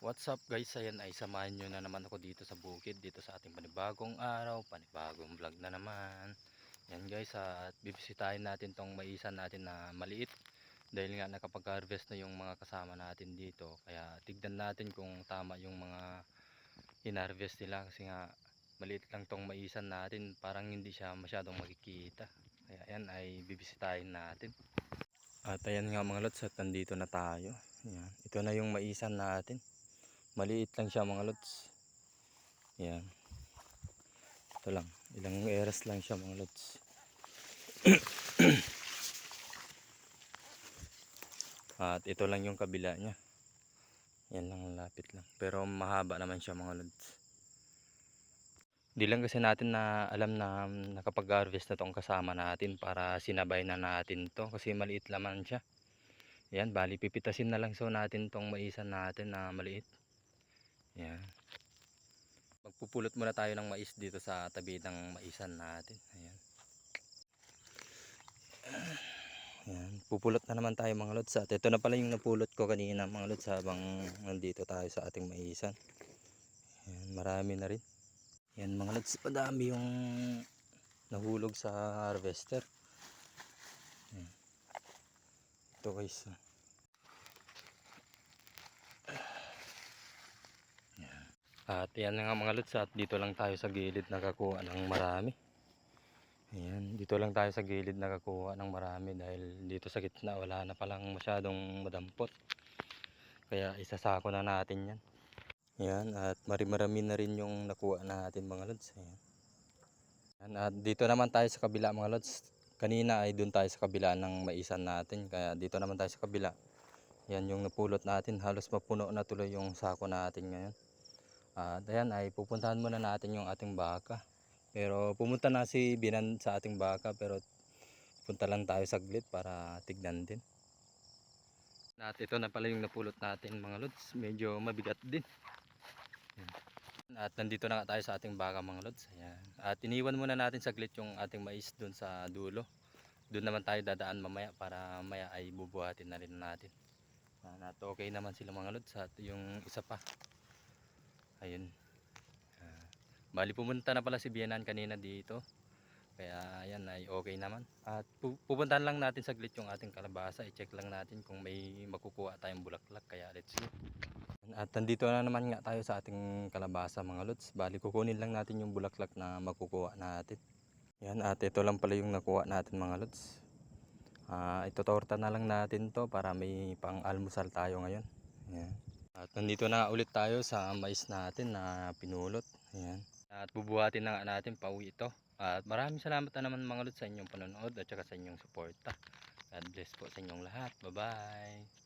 What's up guys, ayan ay samahan nyo na naman ako dito sa bukid, dito sa ating panibagong araw, panibagong vlog na naman. Yan guys, at bibisitahin natin tong maisan natin na maliit. Dahil nga nakapag-harvest na yung mga kasama natin dito. Kaya tignan natin kung tama yung mga hinarvest nila. Kasi nga maliit lang tong maisan natin, parang hindi siya masyadong makikita. Kaya yan ay bibisitahin natin. At ayan nga mga lods, at nandito na tayo. Yan. Ito na yung maisan natin. Maliit lang siya mga lods. Yan. Ito lang. Ilang eras lang siya mga lods. At ito lang yung kabila niya. Yan lang, lapit lang. Pero mahaba naman siya mga lods. Di lang kasi natin na alam na nakapag-harvest na tong kasama natin para sinabay na natin to. Kasi maliit laman siya. Yan, bali pipitasin na lang so natin tong maisan natin na maliit. Yan. Magpupulot muna tayo ng mais dito sa tabi ng maisan natin. Ayan. Ayan. Pupulot na naman tayo mga lods. At ito na pala yung napulot ko kanina mga lods habang nandito tayo sa ating maisan. Ayan, marami na rin. Ayan mga lods, padami yung nahulog sa harvester. Ayan. Ito guys. Ayan. At yan nga mga lods, at dito lang tayo sa gilid nakakuha ng marami. Ayan, dito lang tayo sa gilid nakakuha ng marami dahil dito sa gitna wala na palang masyadong madampot. Kaya isasako na natin yan. Ayan, at marami na rin yung nakuha natin mga lods. Ayan. Ayan, at dito naman tayo sa kabila mga lods. Kanina ay doon tayo sa kabila ng maisan natin. Kaya dito naman tayo sa kabila. Yan yung napulot natin. Halos mapuno na tuloy yung sako natin ngayon. At ayan ay pupuntahan muna natin yung ating baka. Pero pumunta na si Binan sa ating baka, pero punta lang tayo saglit para tignan din. At ito na pala yung napulot natin mga lods. Medyo mabigat din. At nandito na nga tayo sa ating baka mga lods. Ayan. At iniwan muna natin saglit yung ating mais dun sa dulo. Doon naman tayo dadaan mamaya para maya ay bubuhatin na rin natin. At okay naman sila mga lods. At yung isa pa. Ayun. Bali pumunta na pala si Bianan kanina dito. Kaya ayan ay okay naman. At pupuntahan lang natin saglit yung ating kalabasa. I-check lang natin kung may makukuha tayong bulaklak. Kaya let's go. At nandito na naman nga tayo sa ating kalabasa mga lods. Bali kukunin lang natin yung bulaklak na makukuha natin. Yan, at ito lang pala yung nakuha natin mga lods. Itotorta na lang natin to para may pang almusal tayo ngayon. Yan. At nandito na ulit tayo sa mais natin na pinulot. Yan. At bubuhatin na nga natin pauwi ito. At maraming salamat na naman mga lods sa inyong panonood at saka sa inyong suporta. God bless po sa inyong lahat. Bye bye.